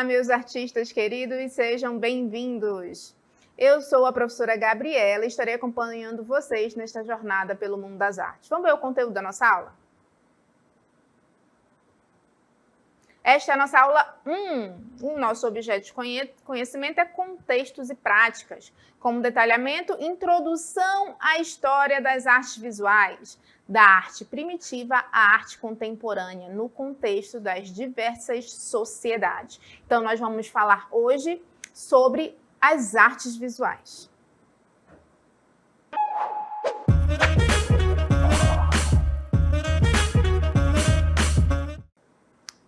Olá, meus artistas queridos, sejam bem-vindos! Eu sou a professora Gabriela e estarei acompanhando vocês nesta jornada pelo mundo das artes. Vamos ver o conteúdo da nossa aula? Esta é a nossa aula 1. O nosso objeto de conhecimento é contextos e práticas, como detalhamento, introdução à história das artes visuais, da arte primitiva à arte contemporânea, no contexto das diversas sociedades. Então, nós vamos falar hoje sobre as artes visuais.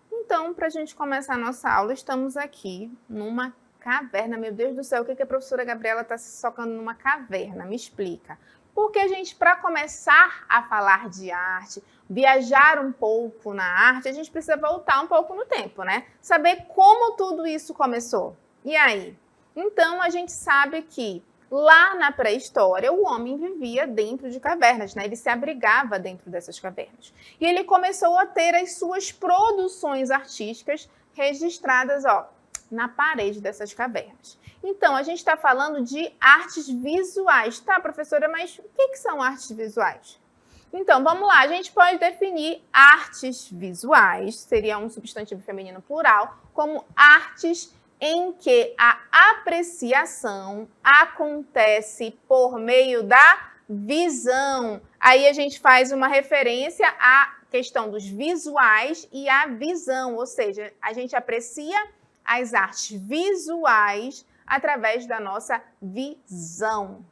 Então, para a gente começar a nossa aula, estamos aqui numa caverna. Meu Deus do céu, o que a professora Gabriela está se socando numa caverna? Me explica. Porque a gente, para começar a falar de arte, viajar um pouco na arte, a gente precisa voltar um pouco no tempo, né? Saber como tudo isso começou. E aí? Então, a gente sabe que lá na pré-história, o homem vivia dentro de cavernas, né? Ele se abrigava dentro dessas cavernas. E ele começou a ter as suas produções artísticas registradas, na parede dessas cavernas. Então, a gente está falando de artes visuais. Tá, professora, mas o que são artes visuais? Então, vamos lá. A gente pode definir artes visuais, seria um substantivo feminino plural, como artes em que a apreciação acontece por meio da visão. Aí a gente faz uma referência à questão dos visuais e à visão, ou seja, a gente aprecia as artes visuais através da nossa visão.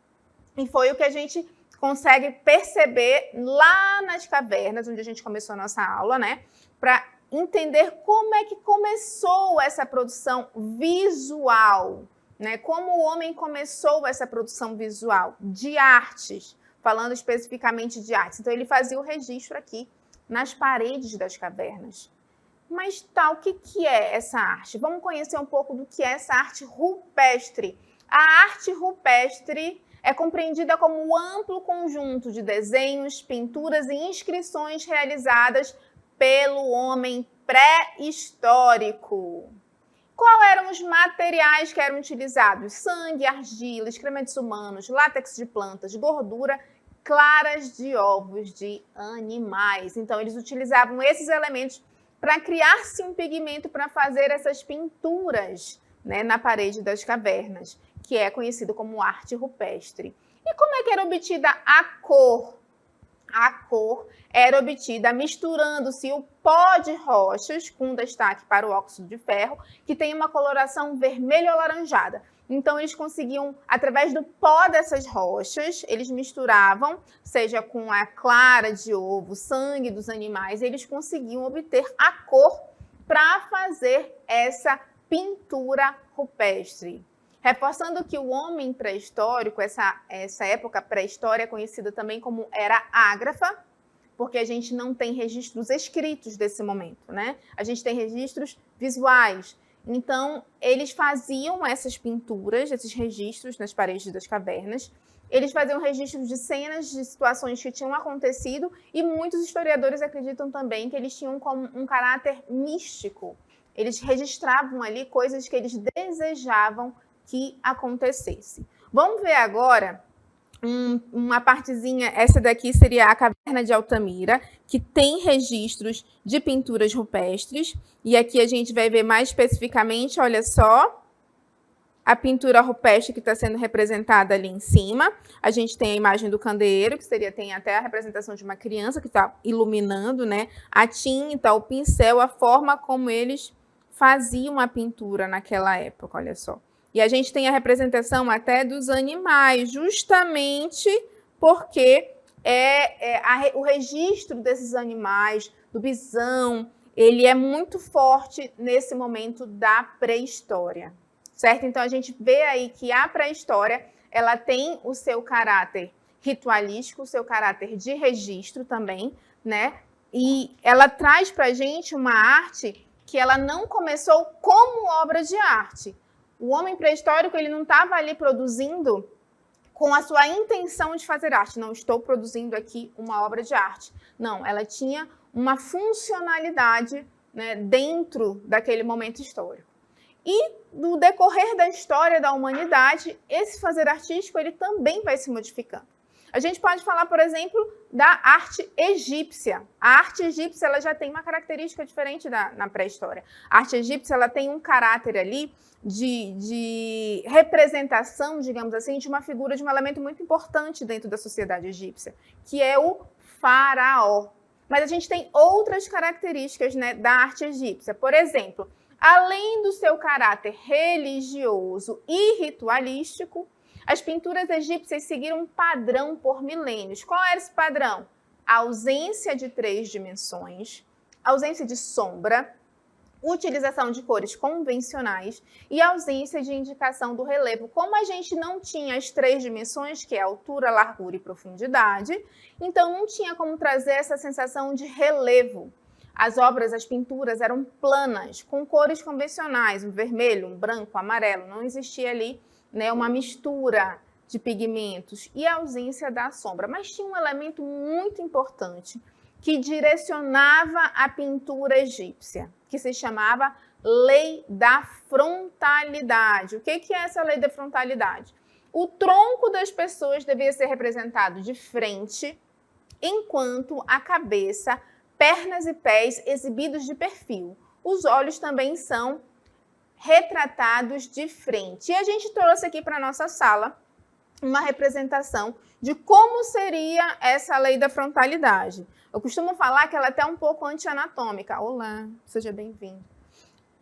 E foi o que a gente consegue perceber lá nas cavernas, onde a gente começou a nossa aula, né? Para entender como é que começou essa produção visual, né? Como o homem começou essa produção visual de artes, falando especificamente de artes. Então, ele fazia o registro aqui nas paredes das cavernas. Mas o que é essa arte? Vamos conhecer um pouco do que é essa arte rupestre. A arte rupestre é compreendida como um amplo conjunto de desenhos, pinturas e inscrições realizadas pelo homem pré-histórico. Quais eram os materiais que eram utilizados? Sangue, argila, excrementos humanos, látex de plantas, gordura, claras de ovos de animais. Então, eles utilizavam esses elementos para criar-se um pigmento para fazer essas pinturas, né, na parede das cavernas, que é conhecido como arte rupestre. E como é que era obtida a cor? A cor era obtida misturando-se o pó de rochas, com destaque para o óxido de ferro, que tem uma coloração vermelho-alaranjada. Então, eles conseguiam, através do pó dessas rochas, eles misturavam, seja com a clara de ovo, sangue dos animais, eles conseguiam obter a cor para fazer essa pintura rupestre. Reforçando que o homem pré-histórico, essa época pré-história é conhecida também como era ágrafa, porque a gente não tem registros escritos desse momento, né? A gente tem registros visuais. Então, eles faziam essas pinturas, esses registros nas paredes das cavernas. Eles faziam registros de cenas, de situações que tinham acontecido e muitos historiadores acreditam também que eles tinham como um caráter místico. Eles registravam ali coisas que eles desejavam que acontecesse. Vamos ver agora uma partezinha, essa daqui seria a Caverna de Altamira, que tem registros de pinturas rupestres, e aqui a gente vai ver mais especificamente, olha só, a pintura rupestre que está sendo representada ali em cima. A gente tem a imagem do candeeiro, que tem até a representação de uma criança que está iluminando, né? A tinta, o pincel, a forma como eles faziam a pintura naquela época, olha só. E a gente tem a representação até dos animais, justamente porque o registro desses animais, do bisão, ele é muito forte nesse momento da pré-história, certo? Então, a gente vê aí que a pré-história, ela tem o seu caráter ritualístico, o seu caráter de registro também, né? E ela traz para a gente uma arte que ela não começou como obra de arte. O homem pré-histórico, ele não estava ali produzindo com a sua intenção de fazer arte. Não estou produzindo aqui uma obra de arte. Não, ela tinha uma funcionalidade, né, dentro daquele momento histórico. E no decorrer da história da humanidade, esse fazer artístico ele também vai se modificando. A gente pode falar, por exemplo, da arte egípcia. A arte egípcia ela já tem uma característica diferente na pré-história. A arte egípcia ela tem um caráter ali de representação, digamos assim, de uma figura, de um elemento muito importante dentro da sociedade egípcia, que é o faraó. Mas a gente tem outras características, né, da arte egípcia. Por exemplo, além do seu caráter religioso e ritualístico, as pinturas egípcias seguiram um padrão por milênios. Qual era esse padrão? A ausência de 3 dimensões, ausência de sombra, utilização de cores convencionais e ausência de indicação do relevo. Como a gente não tinha as 3 dimensões, que é altura, largura e profundidade, então não tinha como trazer essa sensação de relevo. As obras, as pinturas eram planas, com cores convencionais, um vermelho, um branco, um amarelo. Não existia ali, né, uma mistura de pigmentos e a ausência da sombra. Mas tinha um elemento muito importante que direcionava a pintura egípcia, que se chamava Lei da Frontalidade. O que é essa Lei da Frontalidade? O tronco das pessoas devia ser representado de frente, enquanto a cabeça, pernas e pés exibidos de perfil. Os olhos também são retratados de frente. E a gente trouxe aqui para a nossa sala uma representação de como seria essa lei da frontalidade. Eu costumo falar que ela é até um pouco anti-anatômica. Olá, seja bem-vindo.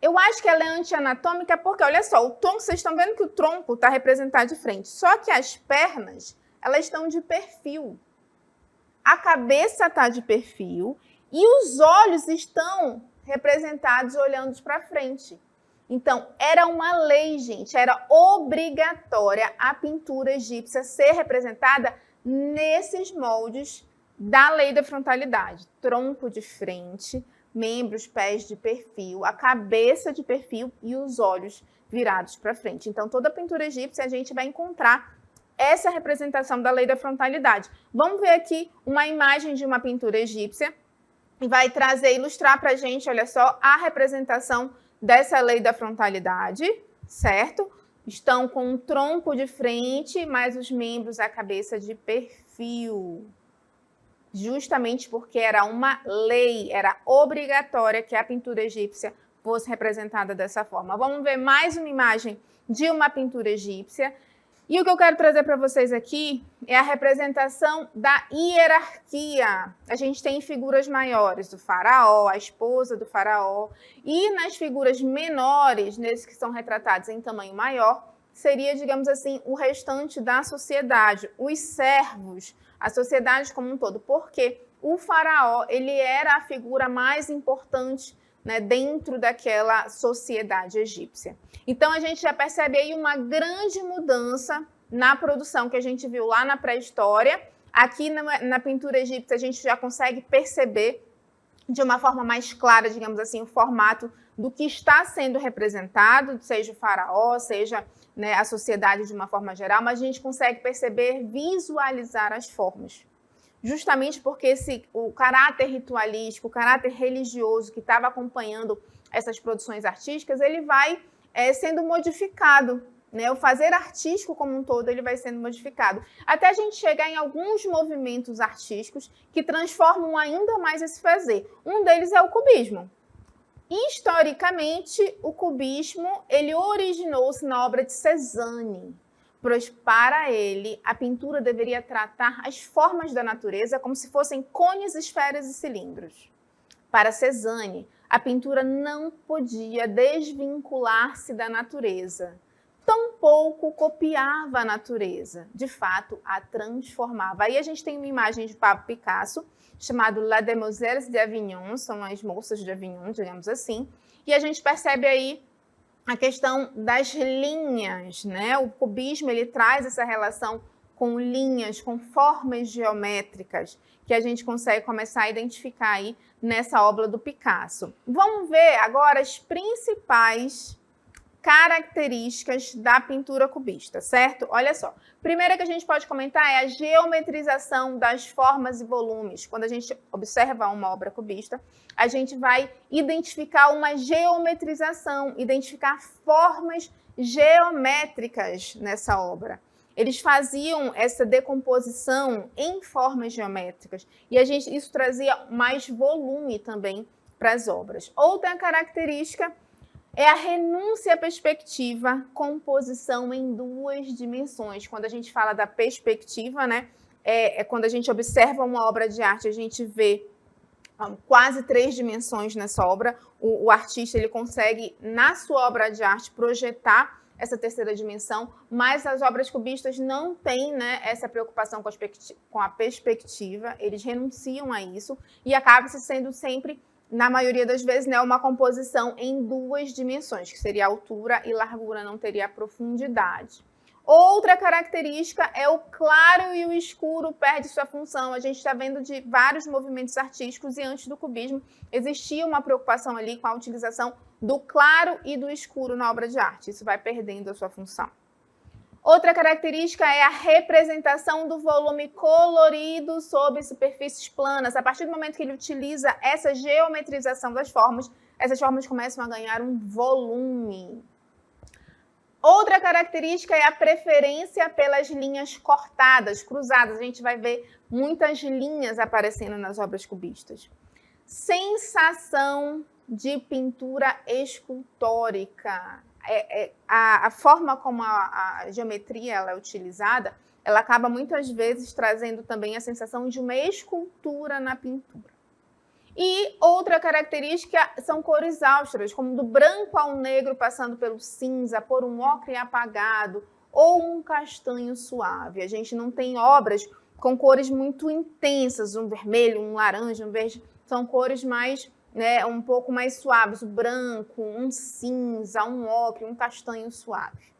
Eu acho que ela é anti-anatômica porque, olha só, o tronco, vocês estão vendo que o tronco está representado de frente, só que as pernas, elas estão de perfil. A cabeça está de perfil e os olhos estão representados olhando para frente. Então, era uma lei, gente, era obrigatória a pintura egípcia ser representada nesses moldes da lei da frontalidade. Tronco de frente, membros, pés de perfil, a cabeça de perfil e os olhos virados para frente. Então, toda a pintura egípcia a gente vai encontrar essa representação da lei da frontalidade. Vamos ver aqui uma imagem de uma pintura egípcia e vai trazer, ilustrar para a gente, olha só, a representação dessa lei da frontalidade, certo? Estão com um tronco de frente, mas os membros, a cabeça de perfil. Justamente porque era uma lei, era obrigatória que a pintura egípcia fosse representada dessa forma. Vamos ver mais uma imagem de uma pintura egípcia. E o que eu quero trazer para vocês aqui é a representação da hierarquia. A gente tem figuras maiores do faraó, a esposa do faraó, e nas figuras menores, nesses que são retratados em tamanho maior, seria, digamos assim, o restante da sociedade, os servos, a sociedade como um todo. Porque o faraó, ele era a figura mais importante, né, dentro daquela sociedade egípcia. Então, a gente já percebe aí uma grande mudança na produção que a gente viu lá na pré-história. Aqui na pintura egípcia, a gente já consegue perceber de uma forma mais clara, digamos assim, o formato do que está sendo representado, seja o faraó, seja, né, a sociedade de uma forma geral, mas a gente consegue perceber, visualizar as formas. Justamente porque o caráter ritualístico, o caráter religioso que estava acompanhando essas produções artísticas, ele vai sendo modificado, né? O fazer artístico como um todo, ele vai sendo modificado. Até a gente chegar em alguns movimentos artísticos que transformam ainda mais esse fazer. Um deles é o cubismo. Historicamente, o cubismo, ele originou-se na obra de Cézanne. Pois para ele, a pintura deveria tratar as formas da natureza como se fossem cones, esferas e cilindros. Para Cézanne, a pintura não podia desvincular-se da natureza, tampouco copiava a natureza, de fato, a transformava. Aí a gente tem uma imagem de Pablo Picasso, chamado La Demoiselles de Avignon, são as moças de Avignon, digamos assim, e a gente percebe aí a questão das linhas, né? O cubismo, ele traz essa relação com linhas, com formas geométricas, que a gente consegue começar a identificar aí nessa obra do Picasso. Vamos ver agora as principais características da pintura cubista, certo? Olha só. Primeira que a gente pode comentar é a geometrização das formas e volumes. Quando a gente observa uma obra cubista, a gente vai identificar uma geometrização, identificar formas geométricas nessa obra. Eles faziam essa decomposição em formas geométricas e isso trazia mais volume também para as obras. Outra característica é a renúncia à perspectiva, composição em duas dimensões. Quando a gente fala da perspectiva, né, quando a gente observa uma obra de arte, a gente vê quase 3 dimensões nessa obra. O artista ele consegue, na sua obra de arte, projetar essa terceira dimensão, mas as obras cubistas não têm, né, essa preocupação com a perspectiva, eles renunciam a isso e acaba sendo sempre, na maioria das vezes, né, uma composição em 2 dimensões, que seria a altura e largura, não teria a profundidade. Outra característica é o claro e o escuro perde sua função. A gente está vendo de vários movimentos artísticos e antes do cubismo existia uma preocupação ali com a utilização do claro e do escuro na obra de arte. Isso vai perdendo a sua função. Outra característica é a representação do volume colorido sobre superfícies planas. A partir do momento que ele utiliza essa geometrização das formas, essas formas começam a ganhar um volume. Outra característica é a preferência pelas linhas cortadas, cruzadas. A gente vai ver muitas linhas aparecendo nas obras cubistas. Sensação de pintura escultórica. A forma como a geometria ela é utilizada, ela acaba muitas vezes trazendo também a sensação de uma escultura na pintura. E outra característica são cores austeras, como do branco ao negro passando pelo cinza, por um ocre apagado ou um castanho suave. A gente não tem obras com cores muito intensas, um vermelho, um laranja, um verde, são cores mais, né, um pouco mais suaves, o branco, um cinza, um ocre, um castanho suave.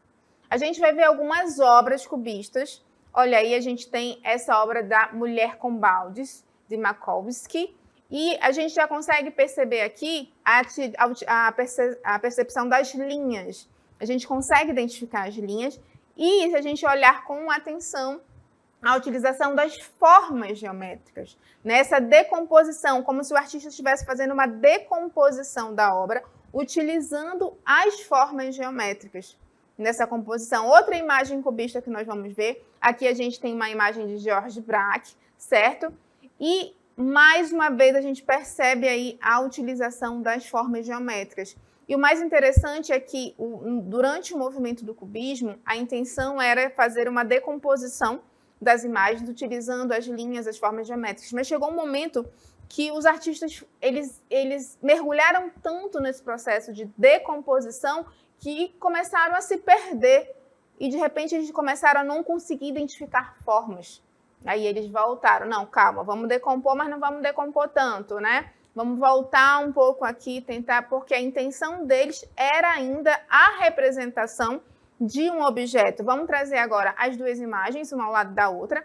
A gente vai ver algumas obras cubistas. Olha aí, a gente tem essa obra da Mulher com Baldes, de Makovsky, e a gente já consegue perceber aqui a percepção das linhas. A gente consegue identificar as linhas e, se a gente olhar com atenção, a utilização das formas geométricas. Nessa decomposição, como se o artista estivesse fazendo uma decomposição da obra, utilizando as formas geométricas nessa composição. Outra imagem cubista que nós vamos ver, aqui a gente tem uma imagem de Georges Braque, certo? E mais uma vez a gente percebe aí a utilização das formas geométricas. E o mais interessante é que durante o movimento do cubismo, a intenção era fazer uma decomposição das imagens utilizando as linhas, as formas geométricas. Mas chegou um momento que os artistas eles mergulharam tanto nesse processo de decomposição que começaram a se perder e de repente eles começaram a não conseguir identificar formas. Aí eles voltaram, não, calma, vamos decompor, mas não vamos decompor tanto, né? Vamos voltar um pouco aqui, tentar, porque a intenção deles era ainda a representação de um objeto. Vamos trazer agora as duas imagens, uma ao lado da outra.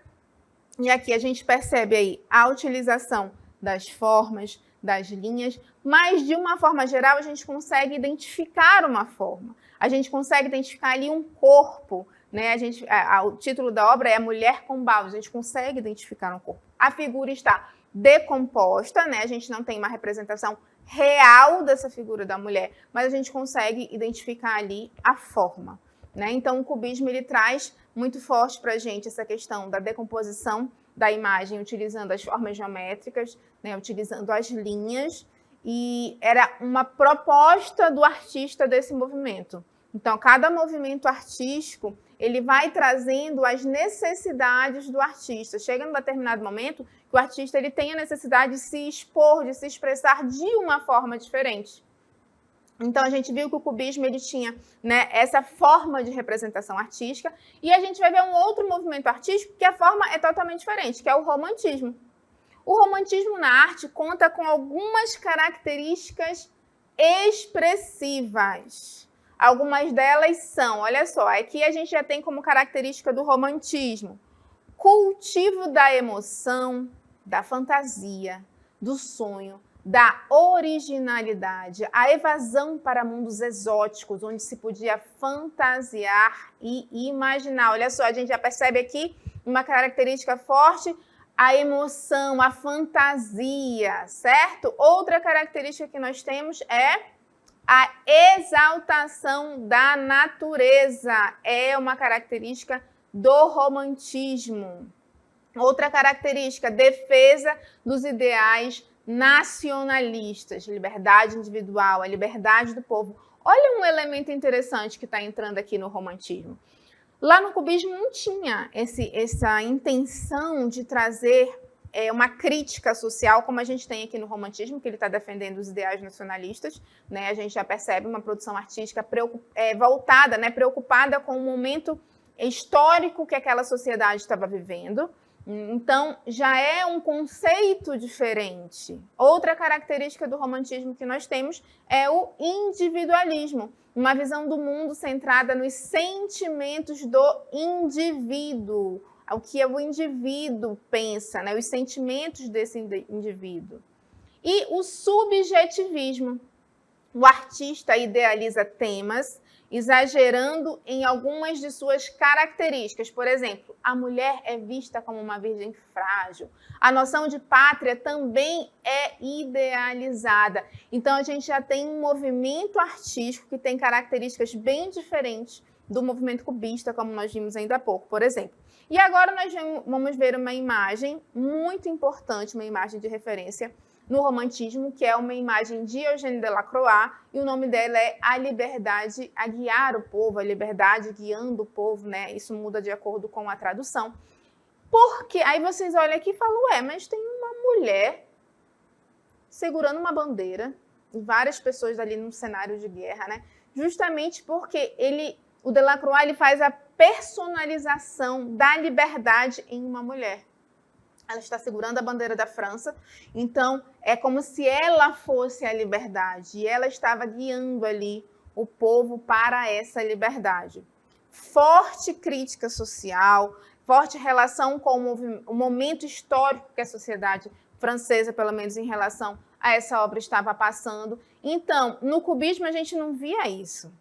E aqui a gente percebe aí a utilização das formas, das linhas, mas de uma forma geral a gente consegue identificar uma forma. A gente consegue identificar ali um corpo, né? O título da obra é A Mulher com Baldes, a gente consegue identificar um corpo. A figura está decomposta, né? A gente não tem uma representação real dessa figura da mulher, mas a gente consegue identificar ali a forma, né? Então o cubismo ele traz muito forte para a gente essa questão da decomposição da imagem utilizando as formas geométricas, né? Utilizando as linhas, e era uma proposta do artista desse movimento. Então, cada movimento artístico, ele vai trazendo as necessidades do artista. Chega num determinado momento que o artista ele tem a necessidade de se expor, de se expressar de uma forma diferente. Então, a gente viu que o cubismo ele tinha, né, essa forma de representação artística, e a gente vai ver um outro movimento artístico que a forma é totalmente diferente, que é o romantismo. O romantismo na arte conta com algumas características expressivas. Algumas delas são, olha só, aqui a gente já tem como característica do romantismo cultivo da emoção, da fantasia, do sonho, da originalidade, a evasão para mundos exóticos, onde se podia fantasiar e imaginar. Olha só, a gente já percebe aqui uma característica forte, a emoção, a fantasia, certo? Outra característica que nós temos é a exaltação da natureza. É uma característica do romantismo. Outra característica, defesa dos ideais nacionalistas, liberdade individual, a liberdade do povo. Olha um elemento interessante que está entrando aqui no romantismo. Lá no cubismo não tinha essa intenção de trazer uma crítica social, como a gente tem aqui no romantismo, que ele está defendendo os ideais nacionalistas, né? A gente já percebe uma produção artística voltada, né, preocupada com o momento histórico que aquela sociedade estava vivendo. Então, já é um conceito diferente. Outra característica do romantismo que nós temos é o individualismo, uma visão do mundo centrada nos sentimentos do indivíduo, o que o indivíduo pensa, né? Os sentimentos desse indivíduo. E o subjetivismo. O artista idealiza temas, exagerando em algumas de suas características. Por exemplo, a mulher é vista como uma virgem frágil. A noção de pátria também é idealizada. Então, a gente já tem um movimento artístico que tem características bem diferentes do movimento cubista, como nós vimos ainda há pouco, por exemplo. E agora nós vamos ver uma imagem muito importante, uma imagem de referência no romantismo, que é uma imagem de Eugène Delacroix, e o nome dela é A Liberdade a Guiar o Povo, a liberdade guiando o povo, né? Isso muda de acordo com a tradução. Porque aí vocês olham aqui e falam, ué, mas tem uma mulher segurando uma bandeira, e várias pessoas ali num cenário de guerra, né? Justamente porque o Delacroix ele faz a personalização da liberdade em uma mulher. Ela está segurando a bandeira da França, então é como se ela fosse a liberdade e ela estava guiando ali o povo para essa liberdade. Forte crítica social, forte relação com o momento histórico que a sociedade francesa, pelo menos em relação a essa obra, estava passando. Então, no cubismo a gente não via isso.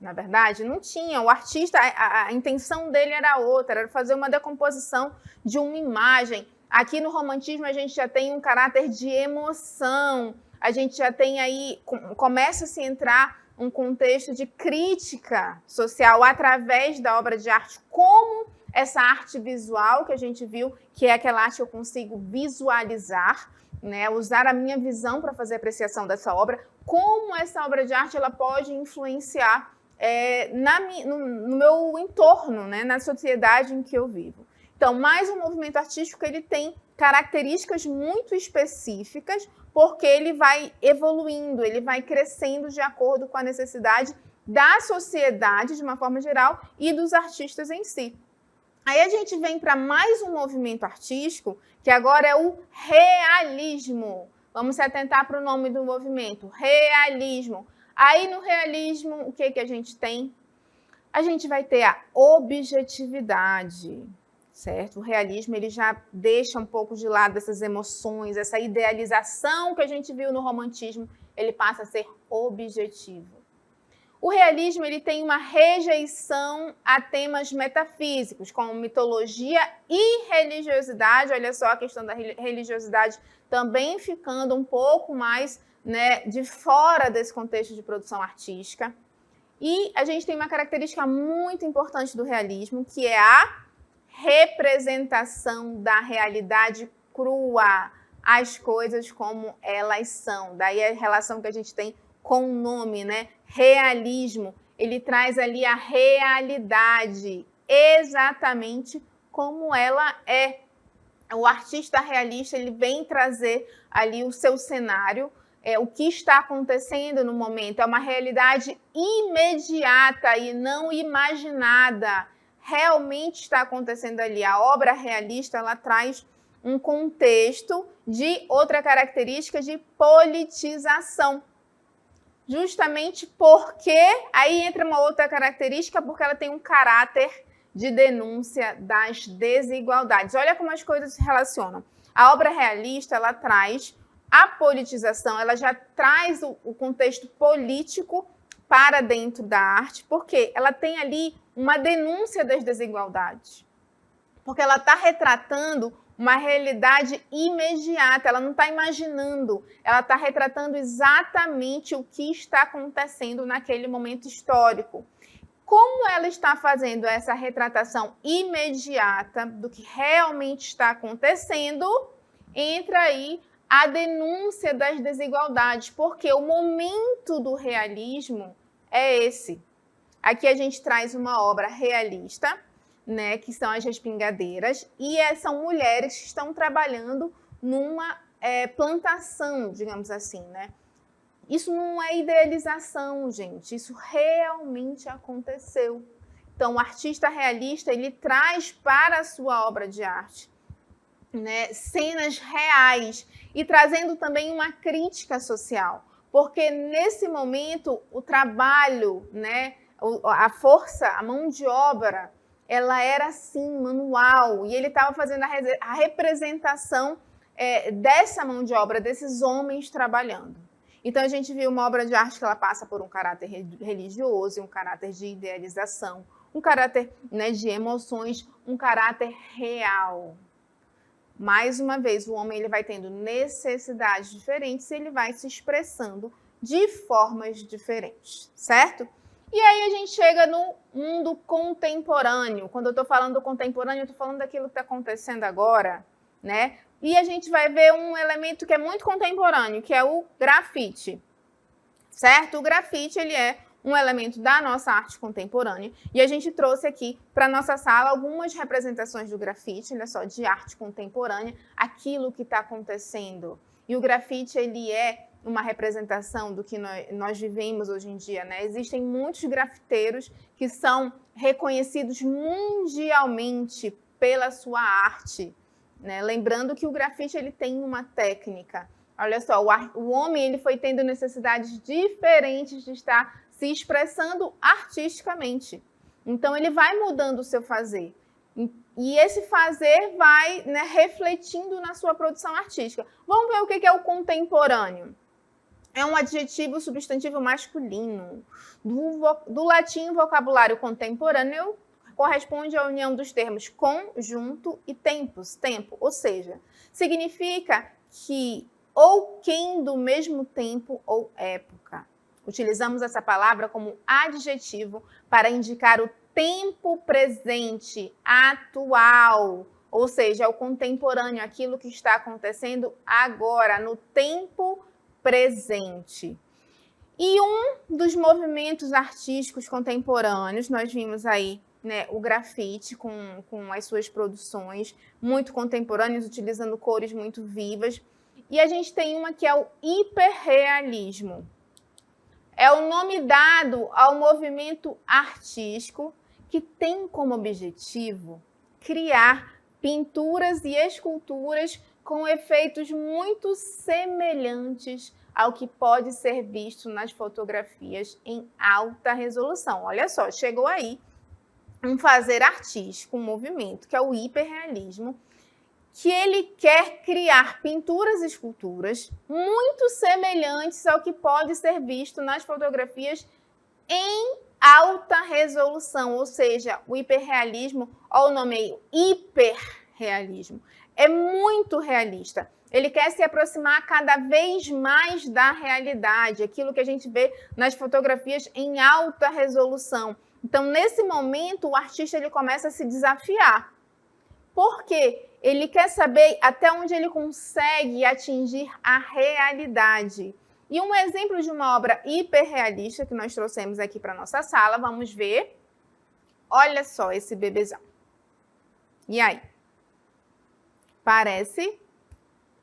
Na verdade, não tinha. O artista, a intenção dele era outra, era fazer uma decomposição de uma imagem. Aqui no romantismo a gente já tem um caráter de emoção, a gente já tem aí, começa a se entrar um contexto de crítica social através da obra de arte, como essa arte visual que a gente viu, que é aquela arte que eu consigo visualizar, né, usar a minha visão para fazer a apreciação dessa obra, como essa obra de arte ela pode influenciar no meu entorno, né, na sociedade em que eu vivo. Então, mais um movimento artístico, ele tem características muito específicas, porque ele vai evoluindo, ele vai crescendo de acordo com a necessidade da sociedade, de uma forma geral, e dos artistas em si. Aí a gente vem para mais um movimento artístico, que agora é o realismo. Vamos se atentar para o nome do movimento, realismo. Aí no realismo, o que a gente tem? A gente vai ter a objetividade, certo? O realismo ele já deixa um pouco de lado essas emoções, essa idealização que a gente viu no romantismo, ele passa a ser objetivo. O realismo ele tem uma rejeição a temas metafísicos, como mitologia e religiosidade. Olha só a questão da religiosidade também ficando um pouco mais, né, de fora desse contexto de produção artística. E a gente tem uma característica muito importante do realismo, que é a representação da realidade crua, as coisas como elas são. Daí a relação que a gente tem com o nome, né? Realismo. Ele traz ali a realidade exatamente como ela é. O artista realista ele vem trazer ali o seu cenário, o que está acontecendo no momento. É uma realidade imediata e não imaginada. Realmente está acontecendo ali. A obra realista ela traz um contexto de outra característica de politização. Justamente porque, aí entra uma outra característica, porque ela tem um caráter de denúncia das desigualdades. Olha como as coisas se relacionam. A obra realista, ela traz A politização, ela já traz o contexto político para dentro da arte, porque ela tem ali uma denúncia das desigualdades. Porque ela está retratando uma realidade imediata, ela não está imaginando, ela está retratando exatamente o que está acontecendo naquele momento histórico. Como ela está fazendo essa retratação imediata do que realmente está acontecendo, entra aí a denúncia das desigualdades, porque o momento do realismo é esse. Aqui a gente traz uma obra realista, né, que são as Respingadeiras, e são mulheres que estão trabalhando numa plantação, digamos assim, né? Isso não é idealização, gente, isso realmente aconteceu. Então, o artista realista, ele traz para a sua obra de arte, né, cenas reais e trazendo também uma crítica social, porque nesse momento o trabalho, né, a força, a mão de obra, ela era assim, manual, e ele estava fazendo a representação dessa mão de obra, desses homens trabalhando. Então a gente viu uma obra de arte que ela passa por um caráter religioso, um caráter de idealização, um caráter, né, de emoções, um caráter real. Mais uma vez, o homem ele vai tendo necessidades diferentes e ele vai se expressando de formas diferentes, certo? E aí a gente chega no mundo contemporâneo. Quando eu estou falando do contemporâneo, eu estou falando daquilo que está acontecendo agora, né? E a gente vai ver um elemento que é muito contemporâneo, que é o grafite, certo? O grafite, ele é um elemento da nossa arte contemporânea, e a gente trouxe aqui para a nossa sala algumas representações do grafite, olha só, de arte contemporânea, aquilo que está acontecendo. E o grafite, ele é uma representação do que nós vivemos hoje em dia, né? Existem muitos grafiteiros que são reconhecidos mundialmente pela sua arte, né? Lembrando que o grafite, ele tem uma técnica. Olha só, o homem ele foi tendo necessidades diferentes de estar se expressando artisticamente. Então, ele vai mudando o seu fazer. E esse fazer vai, né, refletindo na sua produção artística. Vamos ver o que é o contemporâneo. É um adjetivo substantivo masculino. Do latim, vocabulário contemporâneo corresponde à união dos termos conjunto e tempus, tempo. Ou seja, significa que ou quem do mesmo tempo ou época. Utilizamos essa palavra como adjetivo para indicar o tempo presente, atual, ou seja, o contemporâneo, aquilo que está acontecendo agora, no tempo presente. E um dos movimentos artísticos contemporâneos, nós vimos aí, né, o grafite com as suas produções muito contemporâneas, utilizando cores muito vivas. E a gente tem uma que é o hiperrealismo. É o nome dado ao movimento artístico que tem como objetivo criar pinturas e esculturas com efeitos muito semelhantes ao que pode ser visto nas fotografias em alta resolução. Olha só, chegou aí um fazer artístico, um movimento, que é o hiperrealismo, que ele quer criar pinturas e esculturas muito semelhantes ao que pode ser visto nas fotografias em alta resolução, ou seja, o hiperrealismo, olha o nome aí, hiperrealismo, é muito realista. Ele quer se aproximar cada vez mais da realidade, aquilo que a gente vê nas fotografias em alta resolução. Então, nesse momento, o artista ele começa a se desafiar. Por quê? Ele quer saber até onde ele consegue atingir a realidade. E um exemplo de uma obra hiperrealista que nós trouxemos aqui para a nossa sala, vamos ver. Olha só esse bebezão. E aí? Parece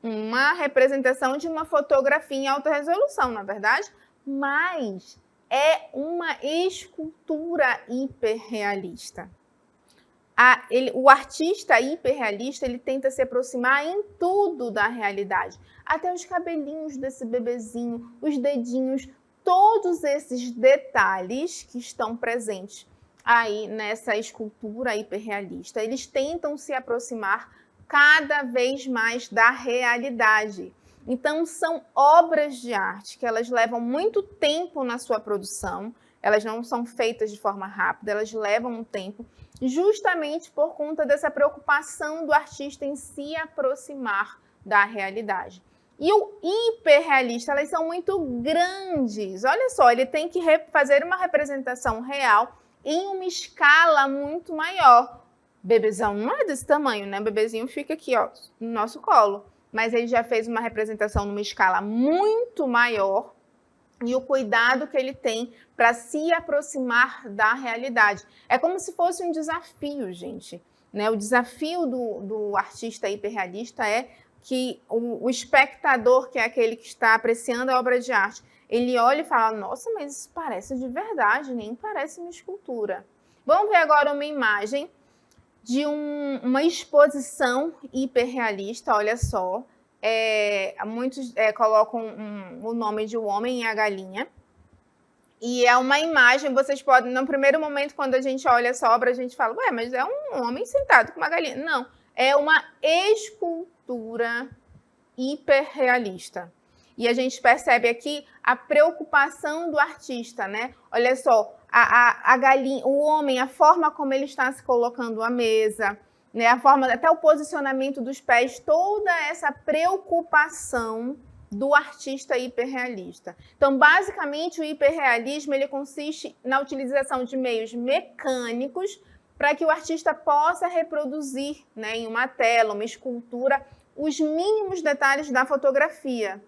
uma representação de uma fotografia em alta resolução, na verdade, mas é uma escultura hiperrealista. O artista hiperrealista, ele tenta se aproximar em tudo da realidade. Até os cabelinhos desse bebezinho, os dedinhos, todos esses detalhes que estão presentes aí nessa escultura hiperrealista, eles tentam se aproximar cada vez mais da realidade. Então, são obras de arte que elas levam muito tempo na sua produção, elas não são feitas de forma rápida, elas levam um tempo, justamente por conta dessa preocupação do artista em se aproximar da realidade. E o hiperrealista, elas são muito grandes. Olha só, ele tem que fazer uma representação real em uma escala muito maior. Bebezão não é desse tamanho, né? O bebezinho fica aqui, ó, no nosso colo. Mas ele já fez uma representação numa escala muito maior e o cuidado que ele tem para se aproximar da realidade. É como se fosse um desafio, gente. Né? O desafio do artista hiperrealista é que o espectador, que é aquele que está apreciando a obra de arte, ele olha e fala, nossa, mas isso parece de verdade, nem parece uma escultura. Vamos ver agora uma imagem de uma exposição hiperrealista, olha só. Muitos colocam o nome de O Homem e a Galinha. E é uma imagem, vocês podem, no primeiro momento, quando a gente olha essa obra, a gente fala, ué, mas é um homem sentado com uma galinha. Não, é uma escultura hiperrealista. E a gente percebe aqui a preocupação do artista, né? Olha só, a galinha, o homem, a forma como ele está se colocando à mesa, né? A forma, até o posicionamento dos pés, toda essa preocupação do artista hiperrealista. Então, basicamente, o hiperrealismo ele consiste na utilização de meios mecânicos para que o artista possa reproduzir, né, em uma tela, uma escultura, os mínimos detalhes da fotografia,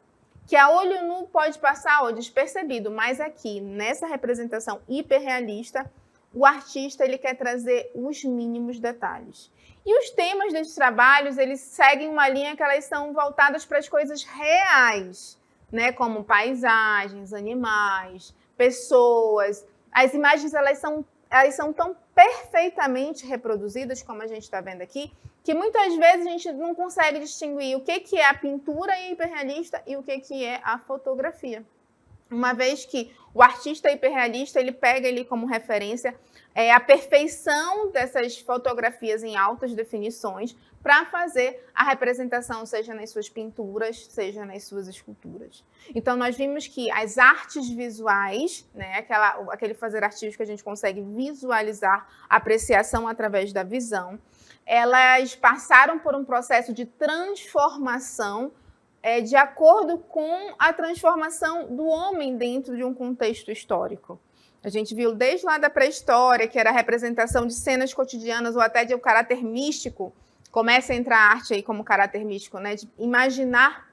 que a olho nu pode passar despercebido, mas aqui, nessa representação hiperrealista, o artista ele quer trazer os mínimos detalhes. E os temas desses trabalhos, eles seguem uma linha que elas são voltadas para as coisas reais, né? Como paisagens, animais, pessoas. As imagens, elas são tão perfeitamente reproduzidas, como a gente está vendo aqui, que muitas vezes a gente não consegue distinguir o que é a pintura hiperrealista e o que é a fotografia. Uma vez que o artista hiperrealista, ele pega ele como referência a perfeição dessas fotografias em altas definições para fazer a representação, seja nas suas pinturas, seja nas suas esculturas. Então, nós vimos que as artes visuais, né, aquele fazer artístico que a gente consegue visualizar, apreciação através da visão, elas passaram por um processo de transformação de acordo com a transformação do homem dentro de um contexto histórico. A gente viu desde lá da pré-história, que era a representação de cenas cotidianas ou até de um caráter místico. Começa a entrar a arte aí como caráter místico, né? De imaginar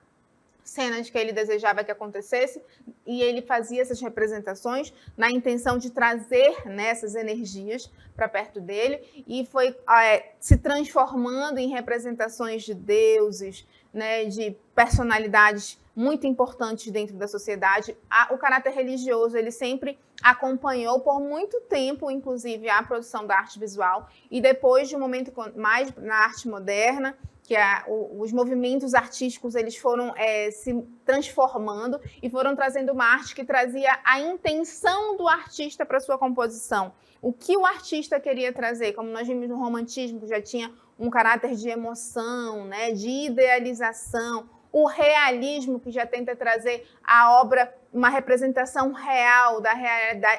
cenas que ele desejava que acontecesse e ele fazia essas representações na intenção de trazer, né, essas energias para perto dele e foi se transformando em representações de deuses, né, de personalidades muito importantes dentro da sociedade. O caráter religioso, ele sempre acompanhou por muito tempo, inclusive, a produção da arte visual e depois de um momento mais na arte moderna, que os movimentos artísticos eles foram se transformando e foram trazendo uma arte que trazia a intenção do artista para sua composição. O que o artista queria trazer, como nós vimos no romantismo, que já tinha um caráter de emoção, né, de idealização, o realismo, que já tenta trazer a obra, uma representação real da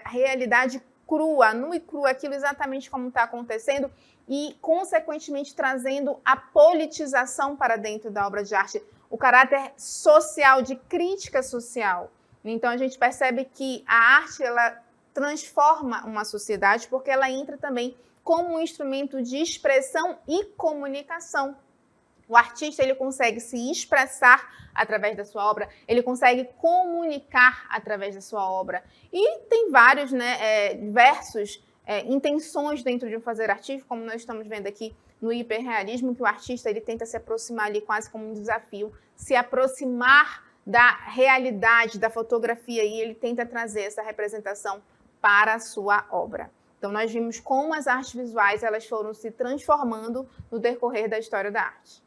realidade crua, nua e crua, aquilo exatamente como está acontecendo, e, consequentemente, trazendo a politização para dentro da obra de arte, o caráter social, de crítica social. Então, a gente percebe que a arte, ela transforma uma sociedade porque ela entra também como um instrumento de expressão e comunicação. O artista ele consegue se expressar através da sua obra, ele consegue comunicar através da sua obra. E tem vários, diversos intenções dentro de um fazer artístico, como nós estamos vendo aqui no hiperrealismo, que o artista ele tenta se aproximar ali quase como um desafio, se aproximar da realidade, da fotografia, e ele tenta trazer essa representação para a sua obra. Então, nós vimos como as artes visuais elas foram se transformando no decorrer da história da arte.